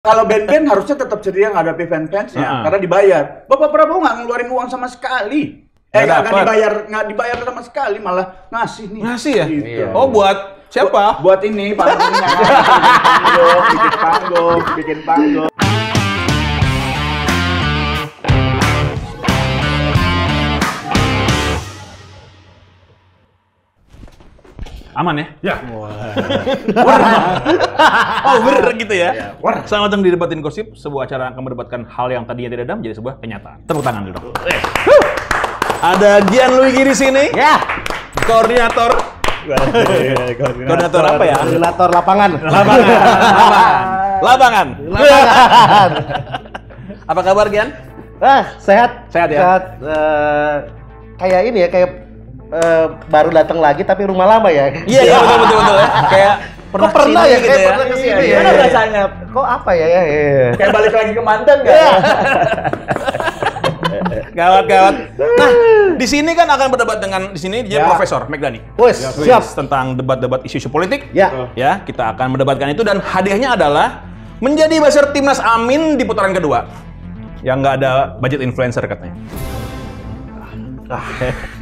Kalau band-band harusnya tetap ceria menghadapi fans-fansnya karena dibayar. Bapak Prabowo nggak ngeluarin uang sama sekali. Nggak dibayar sama sekali, malah ngasih nih. Ngasih ya? Gitu. Oh, buat siapa? Buat ini panggungnya. bikin panggung. Aman ya? Ya. Oh, bener gitu ya? Ya. Selamat datang di Debatin Gosip, sebuah acara yang akan mendebatkan hal yang tadinya tidak ada menjadi sebuah kenyataan. Tepuk tangan dulu dong. Ada Gianluigi di sini. Ya. Koordinator. Koordinator apa ya? Koordinator lapangan. Lapangan. Apa kabar, Gian? Sehat. Sehat ya? Sehat. Kayak ini ya, kayak baru datang lagi tapi rumah lama ya. Iya, betul ya. Kayak pernah ya, gitu kayak ya. pernah kesini ya. Gimana rasanya? Kok apa ya? Kayak balik lagi ke mantan nggak? Gawat. Nah, di sini kan akan berdebat dengan di sini dia Profesor McDani. Wes, siap. Tentang debat-debat isu politik. Ya. Ya, kita akan mendebatkan itu dan hadiahnya adalah menjadi buzzer Timnas Amin di putaran kedua. Yang nggak ada budget influencer katanya.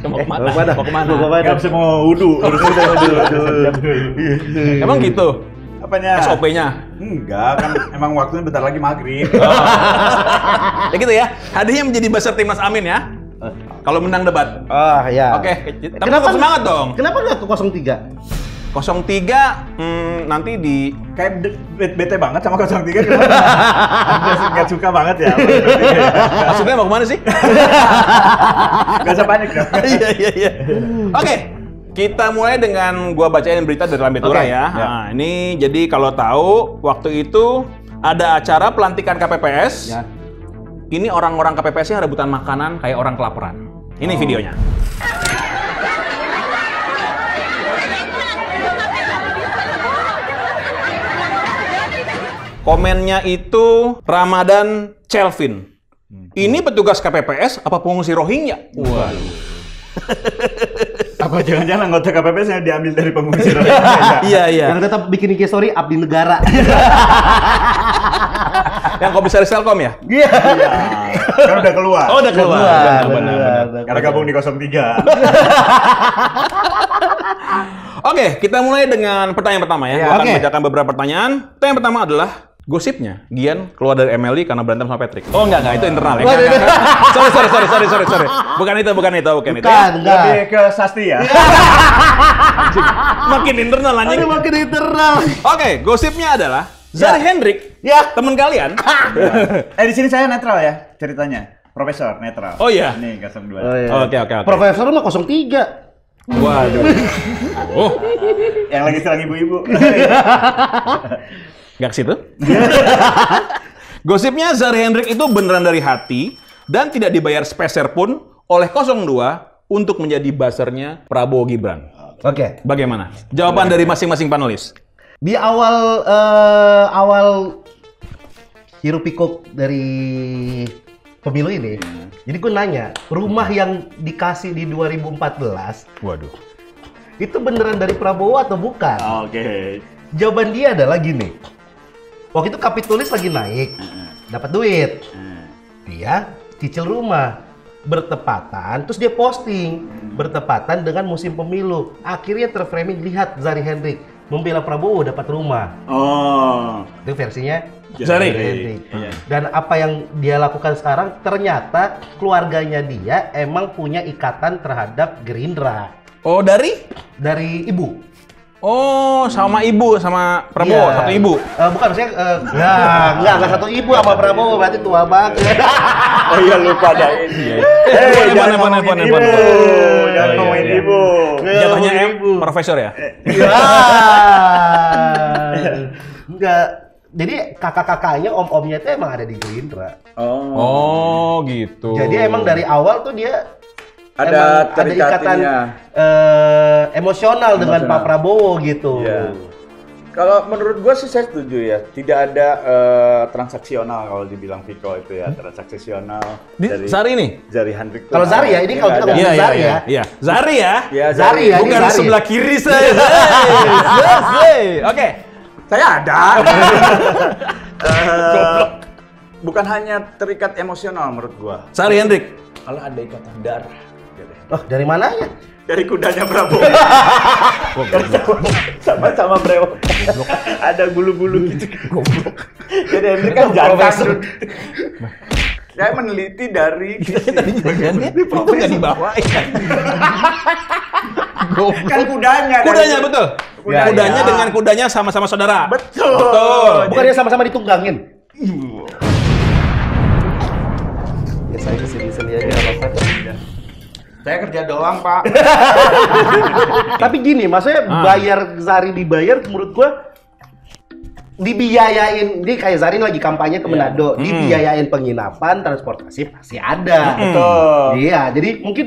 Mau kemana? Nggak bisa mau wudu. Emang gitu? Apanya? SOP-nya? Enggak, kan emang waktunya bentar lagi maghrib. Ya gitu ya. Hadiahnya menjadi buzzer Timnas Amin ya. Kalau menang debat. Ya. Oke. Tapi tetap semangat dong. Kenapa nggak ke 03? 03 nanti di Kayak bete banget sama 03 gimana? Nggak suka banget ya. maksudnya mau kemana sih? Nggak usah panik dong. Iya. Oke, kita mulai dengan gua bacain berita dari Lambe Tura ya. Nah, ini jadi kalau tahu waktu itu ada acara pelantikan KPPS. Ya. Ini orang-orang KPPS-nya rebutan makanan kayak orang kelaparan. Ini videonya. Komennya itu Ramadan Celvin. Ini petugas KPPS apa pengungsi Rohingya? Waduh. Apa jangan-jangan anggota KPPS-nya diambil dari pengungsi Rohingya? Iya. Yang tetap bikin IG story abdi negara. Yang komisaris Telkom ya? Iya. Kan udah keluar. Oh, udah keluar. Benar. Karena gabung di 03. Oke, kita mulai dengan pertanyaan pertama ya. Gua akan Oke. bacakan beberapa pertanyaan. Pertanyaan pertama adalah gosipnya Gian keluar dari MLI karena berantem sama Patrick. Oh enggak, itu internal ya. Sorry. Bukan itu. Bukan, Ya. enggak. Lebih ke Sasti ya. Makin internal anjing. Aduh, makin internal. Oke, gosipnya adalah Zari Hendrik, Ya. teman kalian. Di sini saya netral ya ceritanya. Profesor netral. Oh iya. Ini 02. Oh, iya. Oke. Profesor mah 03. Waduh. Oh, Yang lagi serang ibu-ibu. nggak ke situ? Gosipnya Zari Hendrik itu beneran dari hati dan tidak dibayar sepeser pun oleh 02 untuk menjadi buzzernya Prabowo Gibran. Oke. Bagaimana? Jawaban dari masing-masing panelis. Di awal hiruk pikuk dari pemilu ini, jadi gue nanya, rumah yang dikasih di 2014 Waduh. itu beneran dari Prabowo atau bukan? Oke. Jawaban dia adalah gini. Waktu itu Kapitulis lagi naik, dapat duit. Dia cicil rumah. Bertepatan, terus dia posting. Bertepatan dengan musim pemilu. Akhirnya terframing, lihat Zari Hendrik membela Prabowo dapat rumah. Oh. Itu versinya Zari. Hendrik. Iya. Dan apa yang dia lakukan sekarang, ternyata keluarganya dia emang punya ikatan terhadap Gerindra. Oh, dari Ibu. Oh, sama ibu, sama Prabowo, Iya. satu ibu. Bukan, maksudnya, enggak satu ibu sama Prabowo, berarti tua banget. Oh iya lupa dah ini. Jangan Jangan ngomongin ngomongin ibu. Jatuhnya Profesor ya? Iya. Enggak. Jadi kakak-kakaknya, om-omnya itu emang ada di Gerindra. Oh, gitu. Jadi emang dari awal tuh dia Ada emang ikatan emosional dengan Pak Prabowo gitu. Iya. Kalau menurut gua sih saya setuju ya, tidak ada transaksional kalau dibilang Viko itu ya, transaksional dari Zari nih? Zari Hendrik. Kalau Zari ya, ini kalau kita ngomong Zari ya. Iya. Zari ya? Ya, Zari ya, ini Bukan Zari. sebelah kiri saya. Oke. Saya ada. Bukan hanya terikat emosional menurut gua. Sari Hendrik. Kalau ada ikatan darah. Oh, dari mananya? Dari kudanya Prabowo. Sama-sama brewok. Ada bulu-bulu gitu. Goblok. Jadi Hendrik kan jantan. Saya meneliti dari Tadi bagiannya itu nggak dibawain. kan kudanya. Kudanya betul. Ya, Kudanya ya. dengan kudanya sama-sama saudara. Betul. Betul. Bukannya sama-sama ditunggangin? Ya saya kesini-sini aja nggak apa-apa. Saya kerja doang, Pak. Tapi gini, maksudnya bayar Zari dibayar menurut gua dibiayain, ini kayak Zari lagi kampanye ke Manado, dibiayain penginapan, transportasi pasti ada. Betul. Iya, jadi mungkin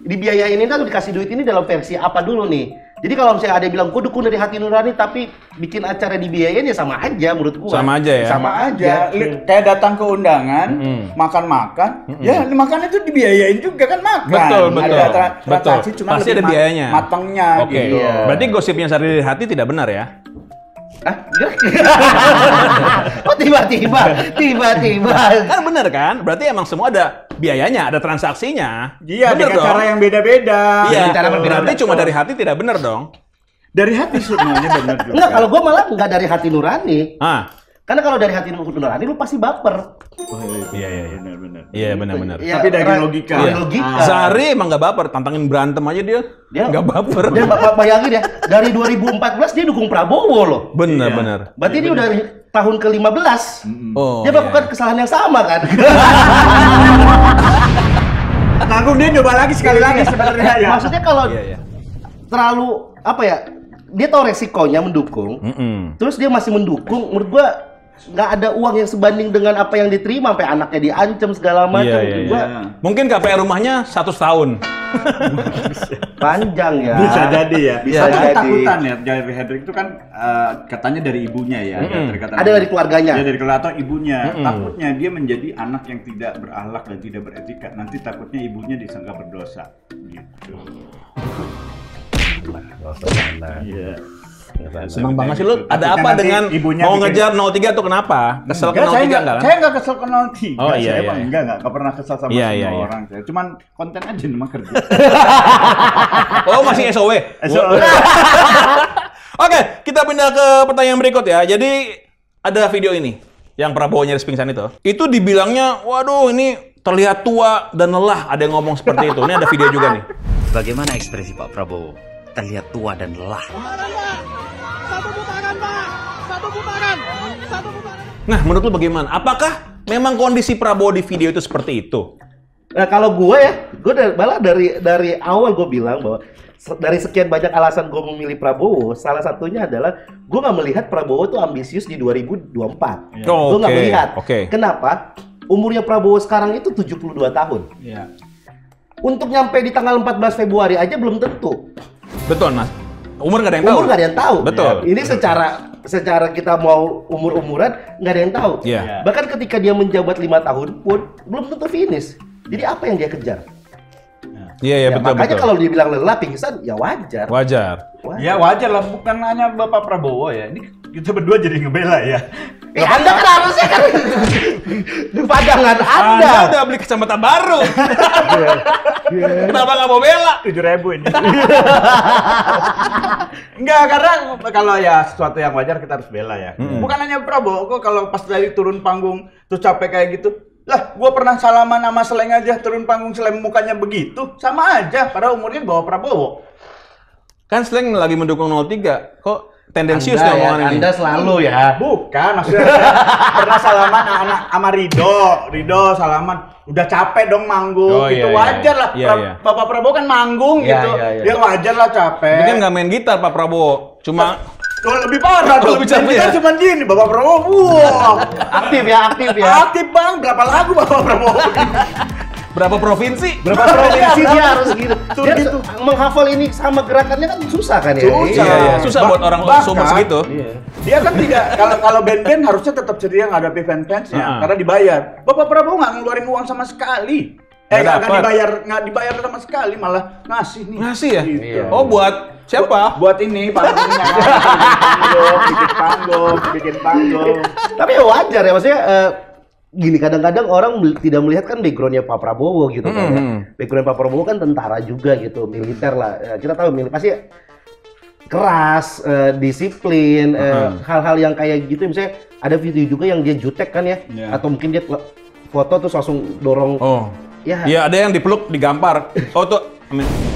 dibiayain ini kan dikasih duit ini dalam versi apa dulu nih? Jadi kalau misalnya ada yang bilang gua dukung dari hati nurani tapi bikin acara dibiayain ya sama aja menurut gua. Sama aja ya. Sama aja. Kayak datang ke undangan, makan-makan, ya makan itu dibiayain juga kan makan. Betul, betul. Ada Betul. transaksi cuma Pasti lebih ada biayanya. matangnya Oke. gitu. Berarti gosipnya Sari dari hati tidak benar ya? Hah? Oh tiba-tiba. Kan benar kan? Berarti emang semua ada biayanya, ada transaksinya. Iya, Bener dengan dong? cara yang beda-beda. Iya, cara berbeda. berarti cuma dari hati tidak benar dong. Dari hati semuanya benar juga. Enggak, kalau gua malah enggak dari hati nurani. Ah, Karena kalau dari hati nurani lu pasti baper. iya. Benar-benar. Iya, benar-benar. Iya, Tapi dari logika. Dari Iya. logika. Sari emang nggak baper, tantangin berantem aja dia nggak baper. Dia bayangin ya, dari 2014 dia dukung Prabowo loh. Bener, Iya. bener. Berarti dia udah dari tahun ke-15. Oh, Dia melakukan kesalahan yang sama kan? Nanggung dia nyoba lagi sekali lagi sebenarnya ya. Maksudnya kalau Iya. terlalu apa ya? Dia tahu resikonya mendukung. Terus dia masih mendukung, menurut gua nggak ada uang yang sebanding dengan apa yang diterima, sampai anaknya diancam segala macam. Menurut gua Mungkin KPR rumahnya 100 tahun. panjang ya. Bisa jadi ya. Bisa Tapi jadi. takutan ya. Dari Hendrik itu kan katanya dari ibunya ya. Ada dari keluarganya. Ya, dari keluarga atau ibunya. Takutnya dia menjadi anak yang tidak berakhlak dan tidak beretika. Nanti takutnya ibunya disangka berdosa. Gitu. Iya. Senang banget sih lu. Ada Takutnya apa nanti dengan ibunya mau bikin- ngejar 03 tuh kenapa? Kesel ke Enggak, 03 enggak kan? saya nggak kesel ke 03. Oh, iya, Saya iya. nggak pernah kesel sama Iya, semua iya, iya. orang. Saya cuman konten aja nih mah kerja. Oh, masih SOW. Oke, kita pindah ke pertanyaan berikut ya. Jadi ada video ini yang Prabowo nyaris pingsan itu. Itu dibilangnya, waduh ini terlihat tua dan lelah. Ada yang ngomong seperti itu. Ini ada video juga nih. Bagaimana ekspresi Pak Prabowo? Terlihat tua dan lelah. Nah, menurut lu bagaimana? Apakah memang kondisi Prabowo di video itu seperti itu? Nah kalau gue ya, malah dari awal gue bilang bahwa dari sekian banyak alasan gue memilih Prabowo, salah satunya adalah gue nggak melihat Prabowo tuh ambisius di 2024. Gue nggak melihat. Kenapa? Umurnya Prabowo sekarang itu 72 tahun. Iya. Untuk nyampe di tanggal 14 Februari aja belum tentu. Betul, Mas. Umur nggak ada yang tahu. Umur nggak ada yang tahu. Betul. Ini secara kita mau umur-umuran nggak ada yang tahu. Iya. Bahkan ketika dia menjabat 5 tahun pun belum tentu finish. Jadi apa yang dia kejar? Iya, iya, betul, makanya betul. kalau dia bilang lelah pingsan ya wajar. Wajar. Ya wajar lah, bukan hanya Bapak Prabowo ya. Ini kita berdua jadi ngebela ya. Anda kan harusnya kan pandangan Anda. Anda udah beli kacamata baru. Kenapa nggak mau bela? 7.000 ini. Enggak, karena kalau ya sesuatu yang wajar kita harus bela ya. Bukan hanya Prabowo kok, kalau pas dari turun panggung terus capek kayak gitu. Lah, gua pernah salaman sama Sleng aja turun panggung Sleng mukanya begitu. Sama aja, padahal umurnya bawa Prabowo. Kan Sleng lagi mendukung 03. Kok tendensius Anda, nih ya, omongan ini? Anda selalu ya. Bukan, maksudnya saya pernah salaman sama Rido salaman. Udah capek dong manggung, Oh, gitu iya, wajar lah. iya, iya. Bapak Prabowo kan manggung Iya, gitu. iya, iya. Ya wajar lah capek. Mungkin nggak main gitar Pak Prabowo. Cuma Oh, lebih parah tuh. lebih capek Kita ya? cuma gini, Bapak Prabowo. Wah. Aktif ya. Aktif bang, berapa lagu Bapak Prabowo? berapa provinsi? Berapa provinsi dia harus gitu. Tur Dia gitu. menghafal ini sama gerakannya kan susah kan ya. Susah. Iya, iya. Susah buat orang seumur segitu. Dia kan tidak, kalau band-band harusnya tetap ceria ngadapi fans-fansnya karena dibayar. Bapak Prabowo nggak ngeluarin uang sama sekali. Nggak Nggak dapat. dibayar sama sekali, malah ngasih nih. Ngasih ya? Gitu. Oh, buat Siapa? Buat ini panggungnya. bikin panggung. Tapi ya wajar ya, maksudnya gini, kadang-kadang orang tidak melihat kan backgroundnya Pak Prabowo gitu kan ya. Background Pak Prabowo kan tentara juga gitu, militer lah. Kita tahu pasti keras, disiplin, hal-hal yang kayak gitu. Misalnya ada video juga yang dia jutek kan ya, atau mungkin dia foto terus langsung dorong. Ya, ada yang dipeluk, digampar. Oh tuh.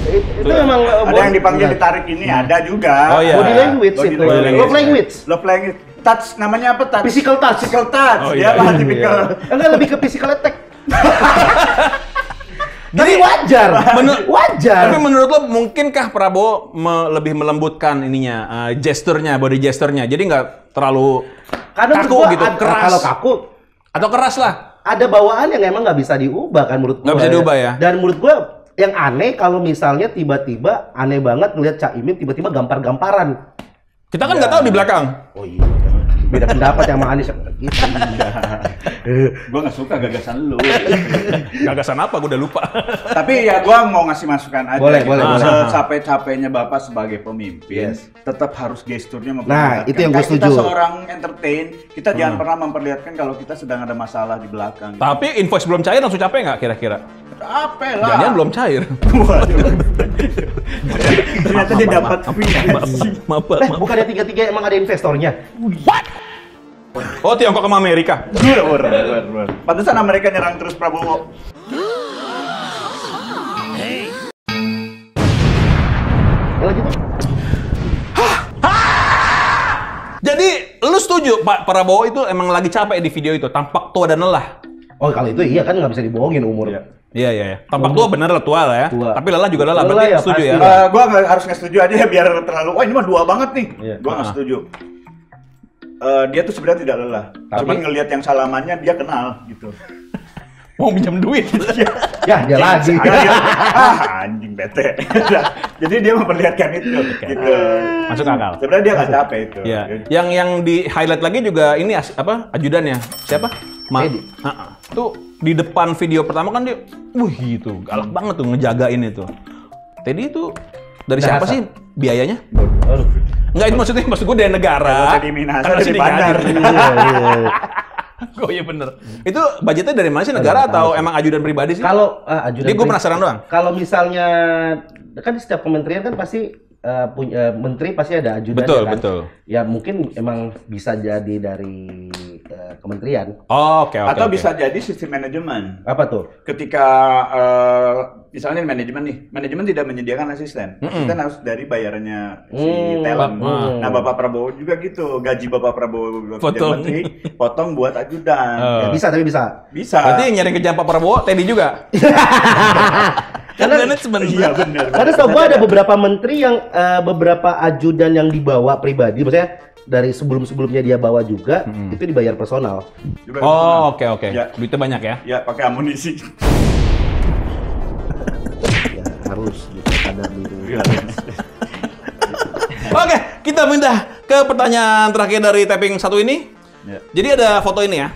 Itu memang ada yang dipanggil ditarik ini, ada juga. Oh, iya. Body language itu. Love language. Love language. Touch, namanya apa touch? Physical touch. Physical touch. Oh, Dia iya, lah iya. tipikal. Enggak, lebih ke physical attack. Tapi wajar. Wajar. Tapi menurut lo mungkinkah Prabowo lebih melembutkan ininya, gesturnya, body gesturnya? Jadi nggak terlalu Karena kaku menurut gua gitu, keras. kalau kaku Atau keras lah. ada bawaan yang emang nggak bisa diubah kan menurut gua. Nggak bisa diubah ya? Dan menurut gua yang aneh kalau misalnya tiba-tiba aneh banget ngelihat Cak Imin tiba-tiba gampar-gamparan. Kita kan nggak tahu di belakang. Oh iya. Beda pendapat yang sama Anies. Gitu. Gua nggak suka gagasan lu. Gagasan apa? Gue udah lupa. Tapi ya gua mau ngasih masukan aja. Boleh, boleh, boleh. Capek-capeknya Bapak sebagai pemimpin, Yes. tetap harus gesturnya Nah, itu yang gua Kayak setuju. Kita seorang entertain, kita jangan pernah memperlihatkan kalau kita sedang ada masalah di belakang. Tapi invoice belum cair langsung capek nggak kira-kira? Apa lah? Jangan belum cair. Ternyata dia dapat Maaf. Bukannya tiga-tiga emang ada investornya? Oh, Tiongkok sama Amerika. Pantesan Amerika nyerang terus Prabowo. Lagi tuh. Jadi, lu setuju Pak Prabowo itu emang lagi capek di video itu, tampak tua dan lelah? Oh kalau itu iya kan nggak bisa dibohongin umur. Iya. Tampak tua bener lah, tua lah ya. Tua. Tapi lelah juga lelah, Lelah berarti ya, setuju pasti. ya? Gua harus nggak setuju aja ya biar terlalu. Wah ini mah dua banget nih. Gua nggak setuju. Dia tuh sebenarnya tidak lelah. Cuman ngelihat yang salamannya dia kenal gitu. Mau pinjam duit. Ya dia lagi. Anjing bete. Jadi dia memperlihatkan itu. Gitu. Masuk akal. Sebenarnya dia nggak capek itu. Iya. Yang di highlight lagi juga ini ajudannya. Siapa? Edi. Tuh di depan video pertama kan dia, gitu, galak banget tuh ngejagain itu. Teddy itu dari siapa Dasar. sih biayanya? Aduh. Enggak, itu maksud gue dari negara. Teddy Minahasa Kan masih dari bandar. Oh iya bener. Itu budgetnya dari mana sih, negara atau emang ajudan pribadi sih? Kalau ajudan. Jadi gue penasaran doang. Kalau misalnya kan di setiap kementerian kan pasti punya menteri pasti ada ajudannya kan. Betul. Ya mungkin emang bisa jadi dari kementerian. Oh, oke. Atau bisa jadi sistem manajemen. Apa tuh? Ketika misalnya manajemen tidak menyediakan asisten. Asisten harus dari bayarannya si talent. Nah, Bapak Prabowo juga gitu. Gaji Bapak Prabowo Potong. menteri potong buat ajudan. Ya, bisa tapi bisa. Bisa. Berarti yang nyari kerjaan Pak Prabowo, Teddy juga. Karena Iya benar. Karena setahu gua ada beberapa menteri yang beberapa ajudan yang dibawa pribadi, maksudnya dari sebelum-sebelumnya dia bawa juga itu dibayar personal. Oh, oke. Ya. Duitnya banyak ya. Ya pakai amunisi. Ya harus gitu sadar dulu. Oke, kita pindah ke pertanyaan terakhir dari tapping satu ini. Ya. Jadi ada foto ini ya.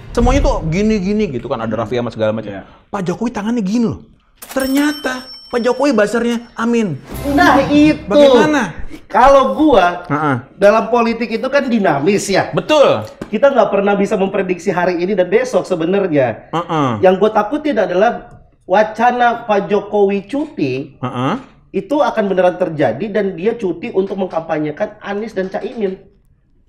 Semuanya tuh gini-gini gitu kan, ada Raffi Ahmad segala macam. Ya. Pak Jokowi tangannya gini loh. Ternyata Pak Jokowi buzzernya amin. Nah itu. Bagaimana? Kalau gua Heeh. dalam politik itu kan dinamis ya. Betul. Kita nggak pernah bisa memprediksi hari ini dan besok sebenarnya. Heeh. Yang gue takutin adalah wacana Pak Jokowi cuti Heeh. itu akan beneran terjadi dan dia cuti untuk mengkampanyekan Anies dan Caimin.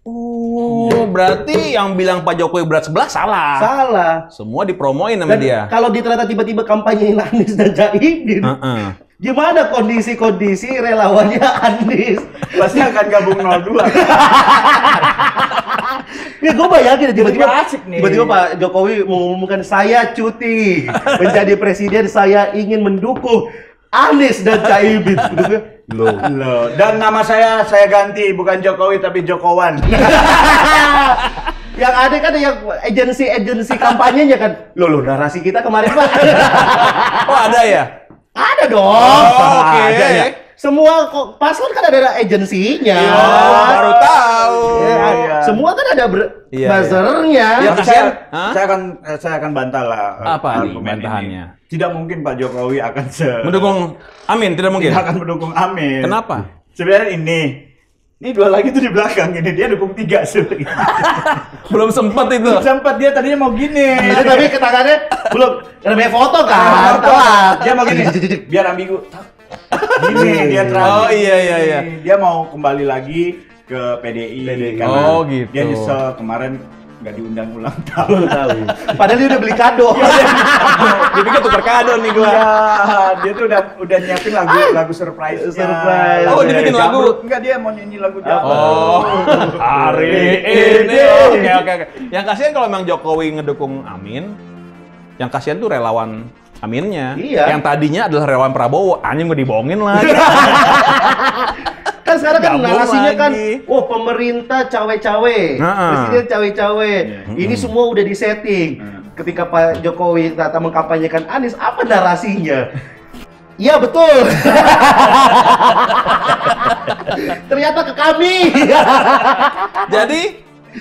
Oh, berarti yang bilang Pak Jokowi berat sebelah salah. Salah. Semua dipromoin sama Dan dia. kalau dia ternyata tiba-tiba kampanyein Anies dan Caimin, Heeh. gimana kondisi-kondisi relawannya Anies? Pasti akan gabung 02. Ya gue bayangin tiba-tiba Asik nih. tiba-tiba Pak Jokowi mengumumkan saya cuti menjadi presiden, saya ingin mendukung Anies dan Caimin. Loh. Loh, dan nama saya ganti bukan Jokowi tapi Jokowan. Yang ada kan yang agensi kampanyenya kan. Loh, narasi kita kemarin Pak. Oh, ada ya? Ada dong. Oh, oke. Ada ya. semua paslon kan ada agensinya. Oh, baru tahu. Iya. Semua kan ada Iya, buzzernya. iya. Tapi kasihan. saya akan bantah lah. Apa nih argumen bantahannya? ini. Tidak mungkin Pak Jokowi akan Mendukung Amin, tidak mungkin. tidak akan mendukung Amin. Kenapa? Sebenarnya ini dua lagi tuh di belakang ini dia dukung 3 sih. Belum sempat itu. Sempat dia tadinya mau gini. Tapi ketangannya belum namanya foto kan. Telat. Dia mau gini. Biar ambigu. Gini dia terakhir. Oh, iya. Dia mau kembali lagi ke PDI. Karena Oh, gitu. Dia nyesel kemarin nggak diundang ulang tahun. Padahal dia udah beli kado. Dia pikir tukar kado nih gua. Iya, dia tuh udah nyiapin lagu surprise. Surprise. Oh, dia bikin lagu? Enggak, dia mau nyanyi lagu Jawa. Oh, hari ini. Oke. Yang kasihan kalau memang Jokowi ngedukung Amin, yang kasihan tuh relawan Aminnya. Iya. Yang tadinya adalah relawan Prabowo, anjing gue dibohongin lagi. Kan sekarang kan Gabung narasinya kan, lagi. pemerintah cawe-cawe, presiden cawe-cawe. Ini semua udah disetting. Ketika Pak Jokowi datang mengkampanyekan Anies, apa narasinya? Iya betul. Ternyata ke kami. Jadi,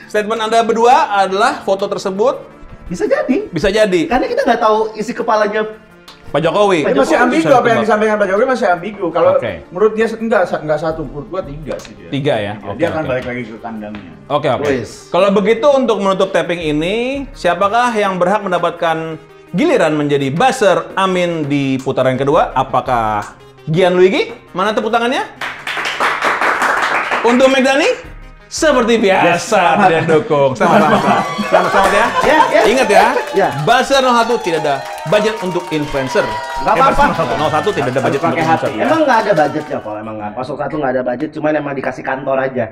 statement Anda berdua adalah foto tersebut Bisa jadi. bisa jadi Karena kita nggak tahu isi kepalanya. Pak Jokowi. Tapi masih ambigu apa yang disampaikan Pak Jokowi masih ambigu. Kalau Oke. menurut dia enggak satu, menurut gua 3 sih dia. 3 ya? Dia akan Oke. balik lagi ke kandangnya. Oke. Wis. Kalau begitu untuk menutup tapping ini, siapakah yang berhak mendapatkan giliran menjadi buzzer Amin di putaran kedua? Apakah Gianluigi? Mana tepuk tangannya? Untuk Megdani? Seperti biasa tidak dukung. Selamat ya. Ya. Ingat ya, Ya. buzzer 01 tidak ada budget untuk influencer. Nggak apa-apa. 01 tidak ada budget untuk pakai hati, influencer. ya. Emang nggak ada budgetnya kok, emang nggak. Pasok 1 nggak ada budget, cuman emang dikasih kantor aja.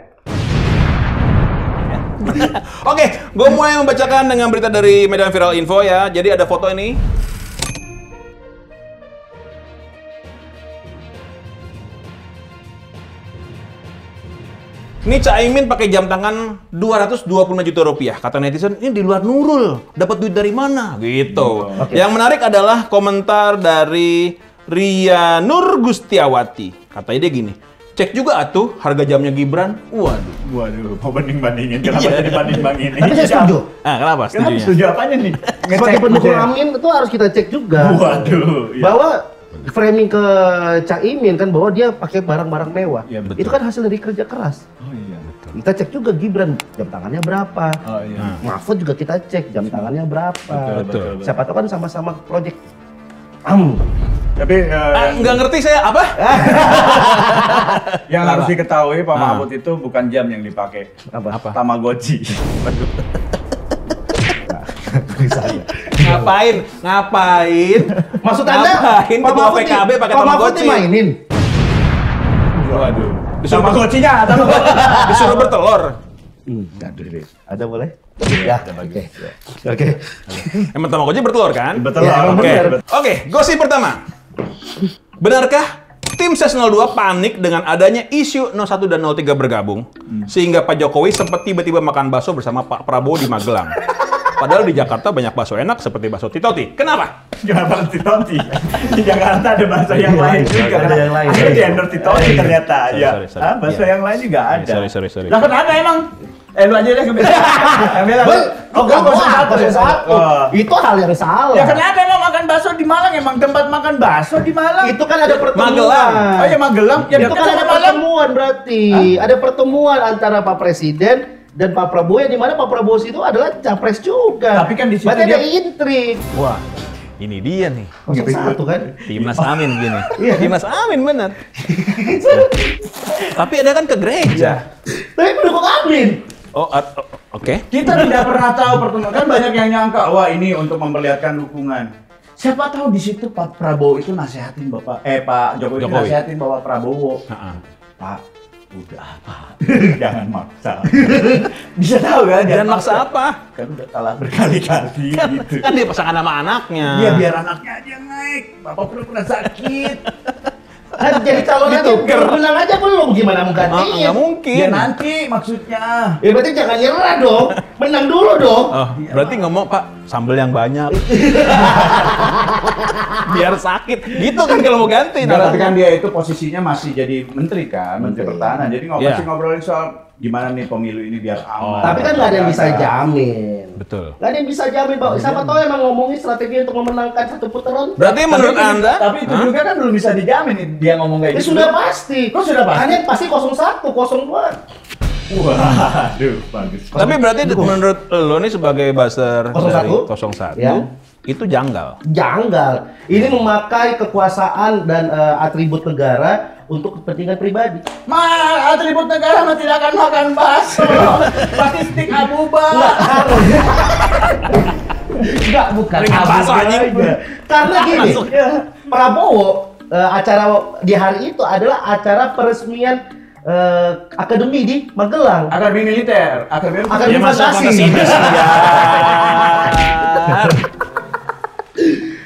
Oke, gue mulai membacakan dengan berita dari Medan Viral Info ya. Jadi ada foto ini. Ini Caimin pakai jam tangan 225 juta rupiah. Kata netizen, ini di luar Nurul. Dapat duit dari mana? Gitu. Yang menarik adalah komentar dari Ria Nur Gustiawati. Katanya dia gini, cek juga atuh harga jamnya Gibran. Waduh. Waduh, mau banding-bandingin. Kenapa jadi banding-bandingin? Tapi saya setuju. Ah, kenapa? Kenapa Setujunya? setuju apanya nih? Sebagai pendukung Amin itu harus kita cek juga. Waduh. iya. Bahwa framing ke Caimin kan bahwa dia pakai barang-barang mewah. Iya, betul. Itu kan hasil dari kerja keras. Oh iya, betul. Kita cek juga Gibran jam tangannya berapa. Oh iya. Mahfud juga kita cek jam tangannya berapa. Betul. Siapa tahu kan sama-sama proyek. Tapi Nggak ngerti saya apa? yang harus diketahui Pak Mahfud itu bukan jam yang dipakai. Apa? Tamagotchi. Ngapain? Maksud Anda Ngapain Pak ketua Mahfud PKB pakai Pak Mahfud Tamagotchi? dimainin. Waduh. Disuruh Tamagotchinya, Disuruh bertelur. Ada boleh? Ya, oke. Oke. Emang Tamagotchi bertelur kan? Betul. Ya, emang Oke. bener. Oke, gosip pertama. Benarkah tim SES 02 panik dengan adanya isu 01 dan 03 bergabung sehingga Pak Jokowi sempat tiba-tiba makan bakso bersama Pak Prabowo di Magelang? Padahal di Jakarta banyak bakso enak seperti bakso Titoti. Kenapa? Kenapa Titoti? Di Jakarta ada bahasa yang lain juga. Ada yang lain. Ada di endorse Titoti ternyata. Ya. sorry. Ah, bahasa yang lain juga ada. Sorry. Lah kenapa emang? Lu aja deh Itu hal yang salah. Ya kenapa emang makan bakso di Malang? Emang tempat makan bakso di Malang? Itu kan ada pertemuan. Magelang. Oh ya Magelang. Ya Itu kan ada pertemuan berarti. Ada pertemuan antara Pak Presiden dan Pak Prabowo yang dimana Pak Prabowo itu adalah capres juga. Tapi kan di situ berarti dia- ada intrik. Wah, ini dia nih. 01 kan? Timnas Amin gini. Iya. Timnas Amin bener. Tapi ada kan ke gereja. Tapi pendukung Amin. Oh, oke. Kita tidak pernah tahu pertemuan. Kan banyak yang nyangka, wah ini untuk memperlihatkan dukungan. Siapa tahu di situ Pak Prabowo itu nasihatin Pak Jokowi. Itu Jokowi. nasihatin Bapak Prabowo. Heeh. Pak, udah Pak, jangan maksa. Bisa tahu kan? Jangan maksa apa? Kan udah kalah berkali-kali gitu. Kan dia pasangan sama anaknya. Iya biar anaknya aja yang naik. Bapak pernah sakit. Kan jadi calon aja, menang aja belum, gimana mau gantiin? Nggak mungkin. Ya nanti maksudnya. Ya berarti jangan nyerah dong, menang dulu dong. Oh, berarti ngomong Pak, sambel yang banyak. Biar sakit. Gitu kan kalau mau ganti. Enggak, tapi kan dia itu posisinya masih jadi menteri kan, menteri pertahanan. Jadi masih ngobrolin soal gimana nih pemilu ini biar aman. Tapi kan nggak ada yang bisa jamin. Betul. Nggak ada yang bisa jamin, Pak. Siapa tahu emang ngomongin strategi untuk memenangkan satu putaran. Berarti menurut Anda? Tapi itu juga kan belum bisa dijamin dia ngomong kayak Ya gitu. sudah pasti. Kok sudah pasti? Hanya pasti 01, 02. Waduh, bagus. Tapi berarti menurut lo nih sebagai buzzer 01? dari 01, Ya. itu janggal. Janggal. Ini memakai kekuasaan dan atribut negara untuk kepentingan pribadi. Atribut negara mah tidak akan makan bakso. Pasti stik abuba. Enggak, bukan. Ringan bakso, anjing. Karena gini, Prabowo acara di hari itu adalah acara peresmian akademi di Magelang. Akademi militer, akademi Akademi fantasi.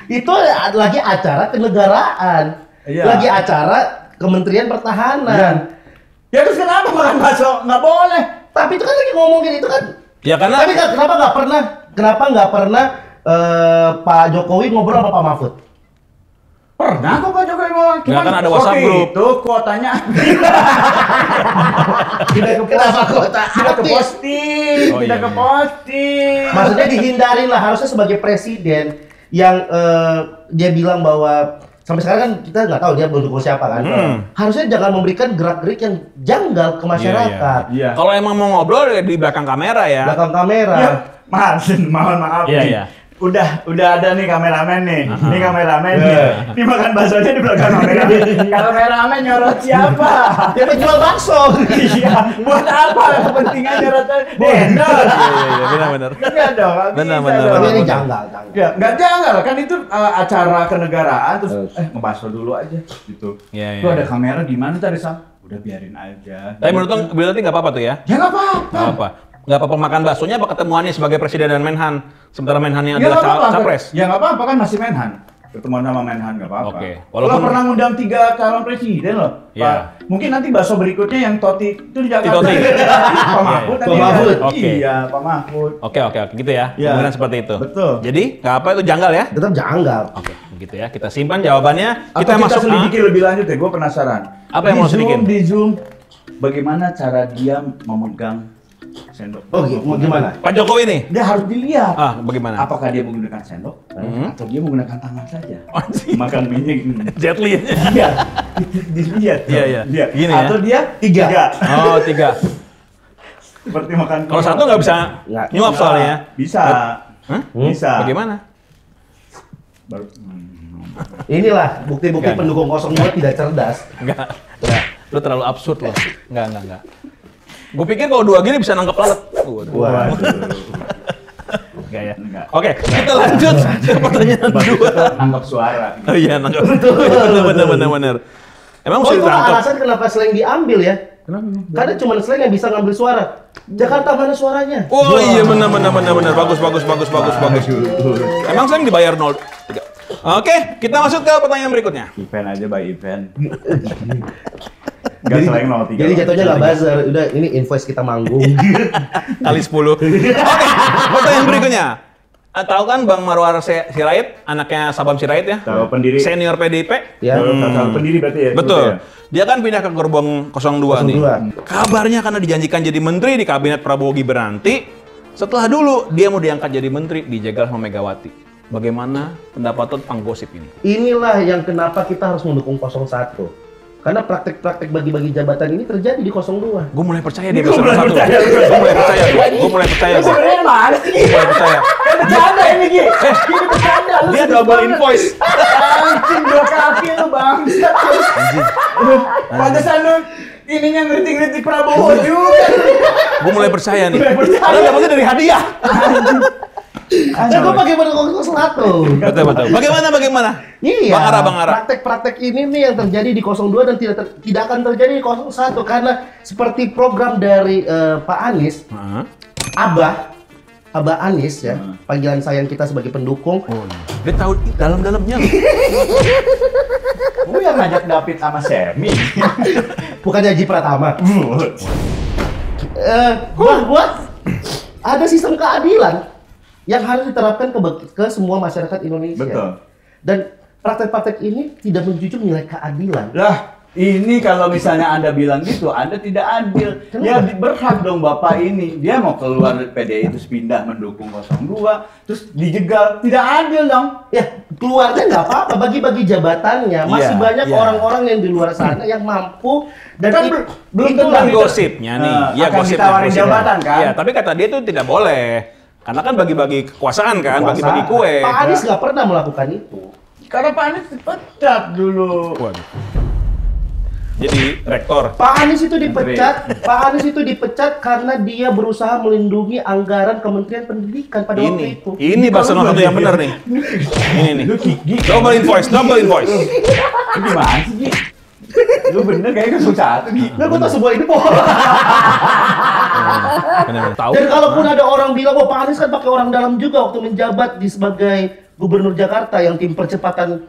Itu lagi acara kenegaraan. Iya. Lagi acara Kementerian Pertahanan. Ya terus kenapa makan bakso? Nggak boleh. Tapi itu kan lagi ngomongin itu kan. Ya karena Tapi kenapa nggak pernah Pak Jokowi ngobrol sama Pak Mahfud? Pernah kok Pak Jokowi ngomong. Nggak, kan ada WhatsApp group. Itu kuotanya Kenapa kota tidak ke artis? posting, Oh, tidak iya, ke iya. posting. Maksudnya dihindarin lah, harusnya sebagai presiden yang dia bilang bahwa sampai sekarang kan kita nggak tahu dia mendukung siapa kan. Harusnya jangan memberikan gerak-gerik yang janggal ke masyarakat. Iya. kalau emang mau ngobrol ya di belakang kamera ya. Belakang kamera. Ya, mohon maaf Iya, nih. iya. Udah ada nih kameramen nih. Ini kameramen nih. Ini makan baksonya di belakang kamera. Kameramen nyorot siapa? Dia penjual bakso. Iya, buat apa? Kepentingan nyorot Dendol. Iya, benar-benar. Enggak dong. nggak Benar, bisa benar, dong. Tapi ini benar. janggal. Ya, nggak janggal kan itu acara kenegaraan terus ngebakso dulu aja gitu. Iya, iya. Tuh ada kamera gimana tadi Sam? Udah biarin aja. Tapi menurut lo berarti nggak apa-apa tuh ya? Ya nggak apa-apa. Nggak apa. Nggak apa-apa makan baksonya apa ketemuannya sebagai presiden dan Menhan. Sementara Menhannya Ya adalah nggak apa-apa. capres. Ya nggak apa-apa kan masih Menhan. Ketemuan sama Menhan nggak apa-apa. Oke. Walaupun pernah ngundang 3 calon presiden loh. Iya. Pak. Mungkin nanti bakso berikutnya yang Toti itu di Jakarta. Toti. Pak Mahfud. Pak Mahfud. Oke. Iya, Pak Mahfud. Oke, gitu ya. Iya. Kemungkinan seperti itu. Betul. Jadi nggak apa itu janggal ya? Tetap janggal. Oke, begitu ya. Kita simpan jawabannya. Atau Kita masuk selidiki lebih lanjut ya, gue penasaran. Apa yang mau selidikin? Di Zoom, bagaimana cara dia memegang sendok? Oh, gimana? Pak Jokowi nih. Dia harus dilihat. Ah, bagaimana? Apakah dia menggunakan sendok atau dia menggunakan tangan saja? Anjing. Makan minyak gini. Jet Li. Iya, dilihat. Iya, iya. Lihat. Gini ya. Atau dia tiga. Oh, 3. Seperti makan. Kalau satu nggak bisa Nggak. nyuap soalnya. Bisa. Hah? Bisa. Bagaimana? Baru. Inilah bukti-bukti Enggak. pendukung 02 tidak cerdas. Enggak. Lu terlalu absurd loh. Enggak. Gue pikir kalau 2 gini bisa nangkep lalat. Waduh. Enggak ya. Enggak. Oke, kita lanjut ke pertanyaan 2. Nangkap suara. Oh iya, nangkep. Benar. Emang Oh, mesti itu ditangkap? alasan kenapa slang diambil ya? Kenapa? Karena cuma slang yang bisa ngambil suara. Jakarta mana suaranya? Oh iya, benar. Bagus. Emang saya dibayar 0. Oke, kita masuk ke pertanyaan berikutnya. Event aja by event. Enggak selain 03. Jadi jatuhnya nggak buzzer. Udah ini invoice kita manggung. Kali 10. Oke, pertanyaan berikutnya. Tahu kan Bang Marwar Sirait, anaknya Sabam Sirait ya? Tahu pendiri. Senior PDIP? Ya. Tahu pendiri berarti ya? Betul. Ya? Dia kan pindah ke gerbong 02 nih. 02. Kabarnya karena dijanjikan jadi menteri di kabinet Prabowo Gibranti, setelah dulu dia mau diangkat jadi menteri dijegal sama Megawati. Bagaimana pendapat lo tentang gosip ini? Inilah yang kenapa kita harus mendukung 01. Karena praktek-praktek bagi-bagi jabatan ini terjadi di 02. Gue mulai percaya dia Gua besok mulai satu. percaya. Gue mulai percaya. Sebenarnya mana sih? Gue mulai percaya. Bercanda ini Gi. Ini bercanda. Lu Dia serius double banget. invoice. Anjing 2 kaki lu bang. Pantesan lu ininya ngeritik-ngeritik Prabowo juga. Gue mulai percaya nih. Mulai percaya. Karena dapetnya dari hadiah. Nah, gue pakai mendukung 01. Betul. Bagaimana? Iya. Bang Ara. Praktek-praktek ini nih yang terjadi di 02 dan tidak akan terjadi di 01 karena seperti program dari Pak Anies, Hah? Abah Abah Anies ya, panggilan sayang kita sebagai pendukung. Dia tahu dalam-dalamnya. Gue yang ngajak David sama Semi. Bukannya Haji Pratama. Bahwa ada sistem keadilan yang harus diterapkan ke semua masyarakat Indonesia. Betul. Dan praktek-praktek ini tidak menjunjung nilai keadilan. Lah, ini kalau misalnya Anda bilang gitu, Anda tidak adil. Ya berhak dong Bapak ini. Dia mau keluar dari PDI terus pindah mendukung 02, terus dijegal. Tidak adil dong. Ya, keluarnya nggak apa-apa, bagi-bagi jabatannya. Masih Iya, banyak iya. orang-orang yang di luar sana yang mampu dan Kan belum tentu Kan itu gosipnya nih. Iya, akan gosipnya. ditawarin jabatan kan? Iya, tapi kata dia itu tidak boleh. Karena kan bagi-bagi kekuasaan kan, bagi-bagi kue. Pak Anies nggak pernah melakukan itu. Karena Pak Anies dipecat dulu. Waduh. Jadi rektor. Pak Anies itu dipecat. Pak Anies itu dipecat karena dia berusaha melindungi anggaran Kementerian Pendidikan pada waktu Ini, itu. ini bahasa nomor satu yang benar nih. Ini nih. Double invoice, double invoice. Lu gimana sih, Gi? Lu bener kayaknya kan satu, Gi. Nah, gue tau semua ini kok. Benar. Tahu. Dan kalaupun ada orang bilang, wah Pak Anies kan pakai orang dalam juga waktu menjabat sebagai Gubernur Jakarta yang tim percepatan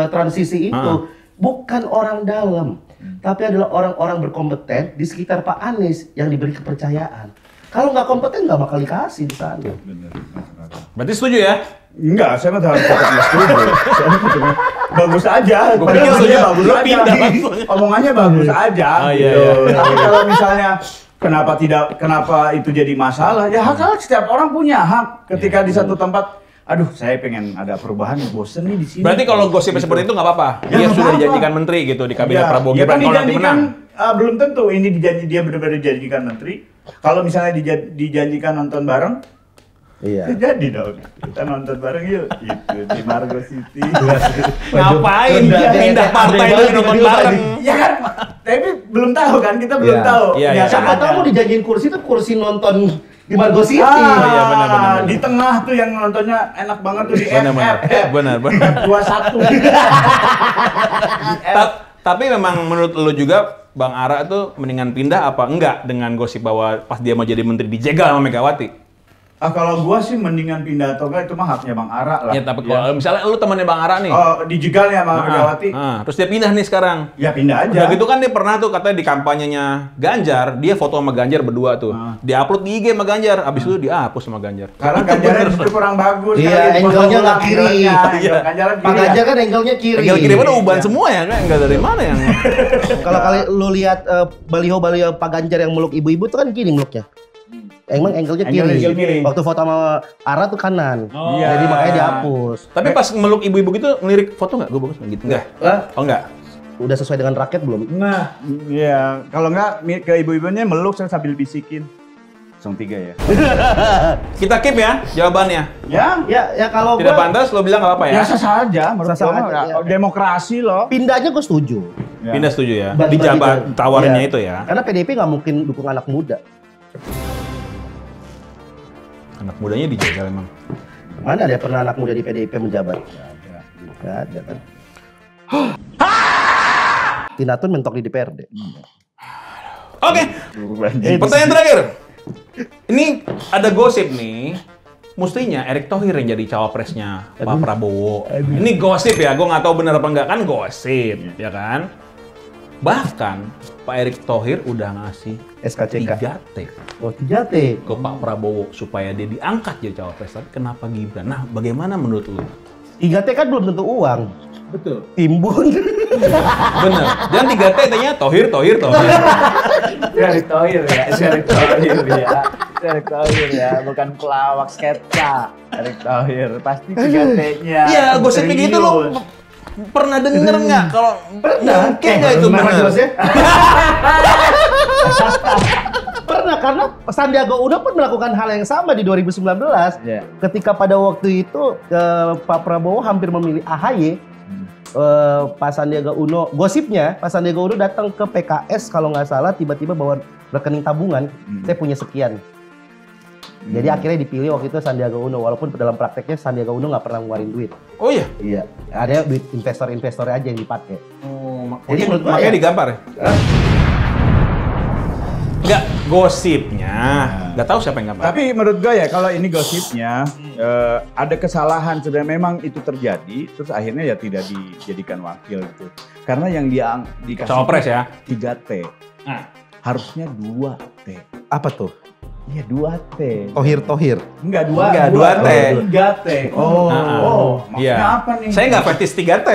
transisi itu, bukan orang dalam, tapi adalah orang-orang berkompeten di sekitar Pak Anies yang diberi kepercayaan. Kalau nggak kompeten nggak bakal dikasih di sana. Berarti setuju ya? Enggak, saya mah terlalu setuju. Bagus aja. Gua pikir Omongannya setuju. bagus Lu aja. pindah langsung. Omongannya bagus aja. Oh, iya, gitu. iya. Tapi kalau misalnya kenapa itu jadi masalah? Ya hak setiap orang punya hak ketika di satu tempat. Aduh, saya pengen ada perubahan, bosen nih di sini. Berarti kalau gosipnya seperti itu nggak apa-apa. Ya, Dia nggak sudah apa-apa. dijanjikan menteri gitu di kabinet Ya, Prabowo ya Gibran kan kalau nanti dijanjikan, menang. belum tentu ini dia benar-benar dijanjikan menteri. Kalau misalnya dijanjikan nonton bareng, Iya. ya jadi dong. Kita nonton bareng yuk. Gitu di Margo City. Ngapain Udah, dia pindah kayak partai aneh dulu banget nonton tiba-tiba bareng? Ya kan, tapi belum tahu kan, kita belum Iya. tahu. Iya, iya. Ternyata Siapa ada. tahu mau dijanjiin kursi itu kursi nonton di Margo City. iya, benar. Di tengah tuh yang nontonnya enak banget tuh di Benar. Benar. 21. Tapi memang menurut lu juga Bang Ara tuh mendingan pindah apa enggak dengan gosip bahwa pas dia mau jadi menteri dijegal sama Megawati? Kalau gua sih mendingan pindah atau enggak itu mah haknya Bang Ara lah. Ya tapi kalau misalnya lu temannya Bang Ara nih. Oh, dijegal ya sama Megawati. Terus dia pindah nih sekarang. Ya pindah aja. Udah gitu kan dia pernah tuh katanya di kampanyenya Ganjar, dia foto sama Ganjar berdua tuh. Dia-upload di IG sama Ganjar, abis itu dihapus sama Ganjar. Karena Ganjarnya justru kurang bagus. Iya, kali angle-nya nggak foto kiri. angle-nya. Iya. Ganjar Pak Ganjar kan angle-nya kiri. Kiri mana uban Iya. semua ya kan? Enggak dari mana yang Kalau kali lu lihat baliho-baliho Pak Ganjar yang meluk ibu-ibu itu kan gini meluknya. Emang angle-nya Angle-nya kiri. kiri. Waktu foto sama Ara tuh kanan. Iya. Jadi makanya dihapus. Tapi pas meluk ibu-ibu gitu ngelirik foto nggak? Gue bagus nggak gitu? Enggak. Hah? Oh enggak. Udah sesuai dengan raket belum? Nah, iya. Kalau enggak ke ibu-ibunya meluk sambil bisikin. 03 ya. Kita keep ya jawabannya. Ya, Ya kalau Tidak gua pantas lo bilang nggak apa-apa ya? biasa saja menurut Sah-sah gua. aja, ya. Demokrasi loh. pindahnya gue setuju. Ya. Pindah setuju ya. Bagi-bagi Dijabat tuh. tawarannya Iya. itu ya. Karena PDIP nggak mungkin dukung anak muda. Anak mudanya dijagal emang. Mana ada pernah anak muda di PDIP menjabat? Nggak ada kan. Tinatun mentok di DPRD. Oke. Pertanyaan terakhir. Ini ada gosip nih. Mestinya Erick Thohir yang jadi cawapresnya Pak Prabowo. Ini gosip ya, gue nggak tahu benar apa enggak kan gosip, ya kan? Bahkan Pak Erick Thohir udah ngasih SKCK. 3T Oh, 3T. ke Pak Prabowo supaya dia diangkat jadi cawapres. Tapi kenapa Gibran? Nah, bagaimana menurut lu? 3T kan belum tentu uang. Betul. Timbun. Bener. Dan 3T-nya Thohir. Erick Thohir ya, Erick Thohir ya. Erick Thohir ya, bukan pelawak sketsa. Erick Thohir pasti 3T-nya. Iya, gosip gitu lu pernah denger nggak? Kalau mungkin nggak itu Benar, benar? Jos, ya? Pernah, karena Sandiaga Uno pun melakukan hal yang sama di 2019. Iya. Ketika pada waktu itu Pak Prabowo hampir memilih AHY, Pak Sandiaga Uno, gosipnya Pak Sandiaga Uno datang ke PKS kalau nggak salah tiba-tiba bawa rekening tabungan, saya punya sekian. Jadi akhirnya dipilih waktu itu Sandiaga Uno, walaupun dalam prakteknya Sandiaga Uno nggak pernah ngeluarin duit. Oh iya. Iya, ada duit investor-investor aja yang dipakai. Oh, Jadi menurut gua makanya ya- digampar ya? Enggak, gosipnya. Nggak tahu siapa yang gambar. Tapi menurut gue ya kalau ini gosipnya ada kesalahan sudah memang itu terjadi, terus akhirnya ya tidak dijadikan wakil gitu. Karena yang dia dikasih Cawapres ya? 3T. Nah. Harusnya 2T. Apa tuh? Iya 2T. Tohir. Enggak 2T. 3T. Oh. Maksudnya apa nih? Saya nggak fetis 3T.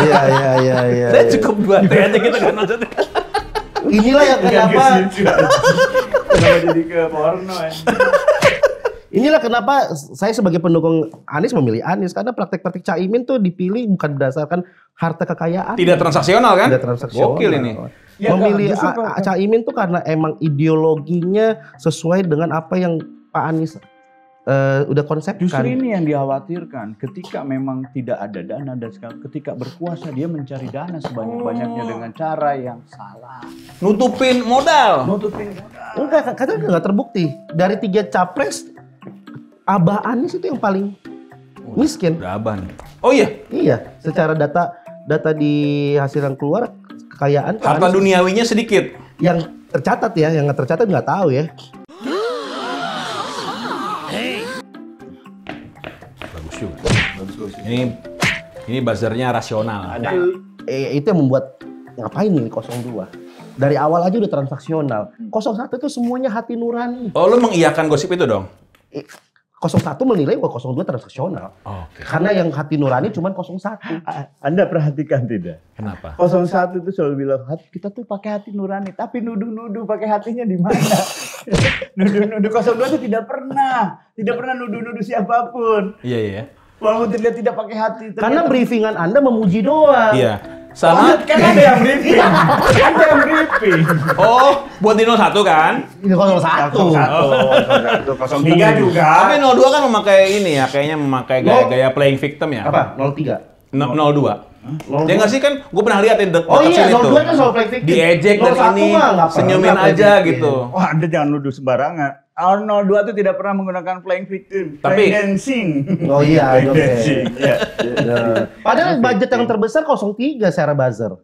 Iya. Saya cukup 2T aja gitu kan maksudnya. Inilah yang kenapa Kenapa jadi ke porno ya? Inilah kenapa saya sebagai pendukung Anies memilih Anies karena praktek-praktek Caimin tuh dipilih bukan berdasarkan harta kekayaan. Tidak transaksional kan? Tidak transaksional. Gokil ini. Ya, memilih justru Caimin tuh karena emang ideologinya sesuai dengan apa yang Pak Anies udah konsepkan. Justru ini yang dikhawatirkan ketika memang tidak ada dana dan ketika berkuasa dia mencari dana sebanyak-banyaknya dengan cara yang salah. Nutupin modal. Nutupin modal. Enggak, katanya nggak terbukti. Dari 3 capres, Abah Anies itu yang paling miskin. Berapa nih? Oh iya, Iya, secara data di hasil yang keluar kekayaan Pak harta Anies duniawinya sedikit. yang tercatat ya, yang nggak tercatat nggak tahu ya. Bagus juga. Ini buzzernya rasional. Itu yang membuat ngapain ini 02. Dari awal aja udah transaksional. 01 itu semuanya hati nurani. Oh, lu mengiyakan gosip itu dong? 01 menilai bahwa 02 transaksional. Oke. Karena yang hati nurani cuma 01. Anda perhatikan tidak? Kenapa? 01 itu selalu bilang kita tuh pakai hati nurani, tapi nuduh-nuduh pakai hatinya di mana? Nuduh-nuduh 02 itu tidak pernah nuduh-nuduh siapapun. Iya. Walaupun terlihat tidak pakai hati. Karena briefingan Anda memuji doang. Iya. Sama. Kan ada yang briefing. Ada yang briefing. Oh, buat di 01 kan? Ini 01. 03 juga. Tapi 02 kan memakai ini ya, kayaknya memakai gaya-gaya playing victim ya. Apa? 03. 02. Dia nggak sih kan, gue pernah lihat dekat Oh iya, sini tuh. 02 kan soal playing victim. Diejek dari 01 ini, mah nggak pernah senyumin playing aja victim. gitu. Wah, Anda jangan nuduh sembarangan. 02 itu tidak pernah menggunakan playing victim. Tapi- Playing dancing. Oh iya, Playing oke. dancing. Ya. Padahal budget yang terbesar 03 secara buzzer.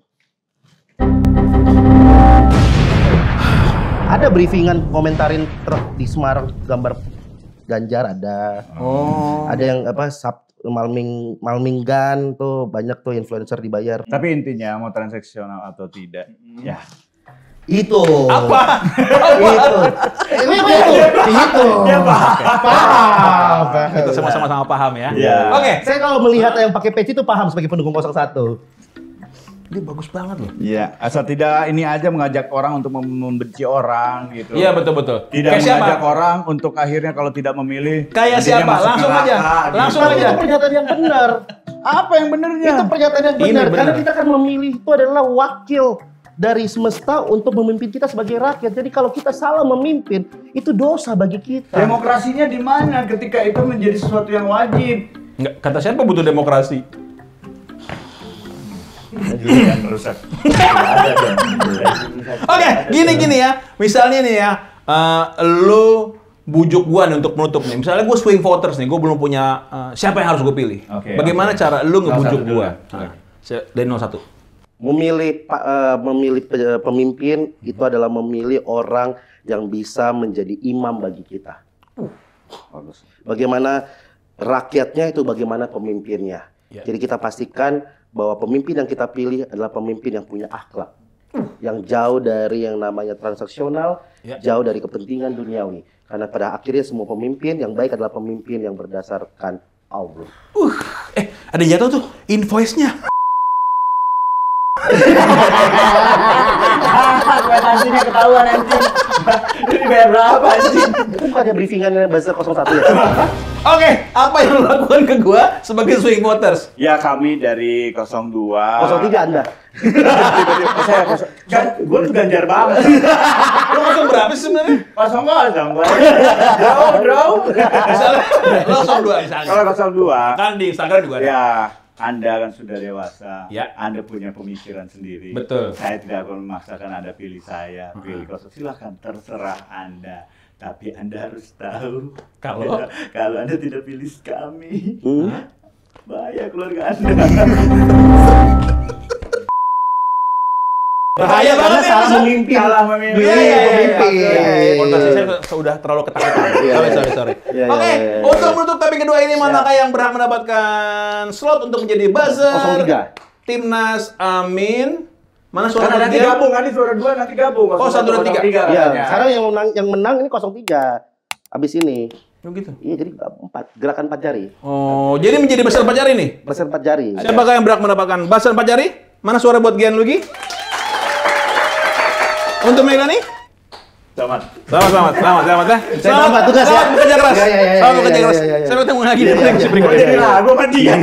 Ada briefingan komentarin truk di Semarang gambar Ganjar ada. Oh. Ada yang apa malminggan tuh banyak tuh influencer dibayar. Tapi intinya mau transaksional atau tidak, ya. Itu. Apa? Itu. Itu. Ya, Paham. Kita sama-sama paham ya. Iya. Oke. Saya kalau melihat yang pakai peci itu paham sebagai pendukung 01. Ini bagus banget loh. Iya, asal tidak ini aja mengajak orang untuk membenci orang gitu. Iya, betul-betul. Tidak Kayak siapa? mengajak orang untuk akhirnya kalau tidak memilih. Kayak nantinya siapa? masuk Langsung neraka, aja. gitu. Langsung Tapi aja. itu pernyataan yang benar. Apa yang benernya? Itu pernyataan yang Ini benar. benar. Karena kita kan memilih itu adalah wakil dari semesta untuk memimpin kita sebagai rakyat. Jadi kalau kita salah memimpin, itu dosa bagi kita. Demokrasinya di mana ketika itu menjadi sesuatu yang wajib? Nggak, kata siapa butuh demokrasi? Oke, gini ya. Misalnya nih ya, lu bujuk gua nih untuk menutup nih. Misalnya gua swing voters nih, gua belum punya siapa yang harus gua pilih. Oke, Bagaimana oke. cara lu ngebujuk 01 dulu. gua? Dari 01. Memilih pemimpin itu adalah memilih orang yang bisa menjadi imam bagi kita. Bagaimana rakyatnya itu bagaimana pemimpinnya. Ya. Jadi kita pastikan bahwa pemimpin yang kita pilih adalah pemimpin yang punya akhlak. Yang jauh dari yang namanya transaksional, Ya. jauh dari kepentingan duniawi. Karena pada akhirnya semua pemimpin yang baik adalah pemimpin yang berdasarkan Allah. Ada yang jatuh tuh invoice-nya. Kwitansinya ketahuan anjing. Ini bayar berapa anjing? Itu bukannya briefingannya buzzer 01 ya? Oke, apa yang lu lakukan ke gua sebagai swing voters? Ya kami dari 02. 03 Anda. Saya kan gue tuh Ganjar banget. Lu langsung berapa sih sebenarnya? 02. Bro. Misalnya, lu langsung 2 misalnya. Kalau 02. Kan di Instagram juga ada. Ya, Anda kan sudah dewasa. Ya. Anda punya pemikiran sendiri. Betul. Saya tidak akan memaksakan Anda pilih saya, pilih 0. Silahkan, terserah Anda. Tapi Anda harus tahu Kalau? kalau Anda tidak pilih kami, bahaya keluarga Anda. Bahaya karena banget ya, salah Mas. memimpin. Salah memimpin. Pemimpin. Kontasi saya sudah terlalu ketakutan. Sorry. Iya, Oke, iya, iya. untuk menutup topik kedua ini, manakah yang berhak mendapatkan slot untuk menjadi buzzer 03. Timnas Amin? Mana suara Karena nanti dia? gabung, nanti suara 2 nanti gabung. Oh, 1, 2, 3. Iya, sekarang yang menang ini 03. Abis ini. Oh, gitu. Iya, jadi 4, gerakan 4 jari. Oh, jadi menjadi buzzer 4 jari nih? Buzzer 4 jari. Siapakah yang berhak mendapatkan buzzer 4 jari? Mana suara buat Gianluigi? Untuk Megalani? Selamat. Selamat ya. Selamat tugas ya. Selamat bekerja keras. Iya, iya, iya, Selamat bekerja iya, keras. iya, iya. Sampai ketemu lagi di Iya, iya, episode iya. berikutnya. Jadi lah, gue sama dia.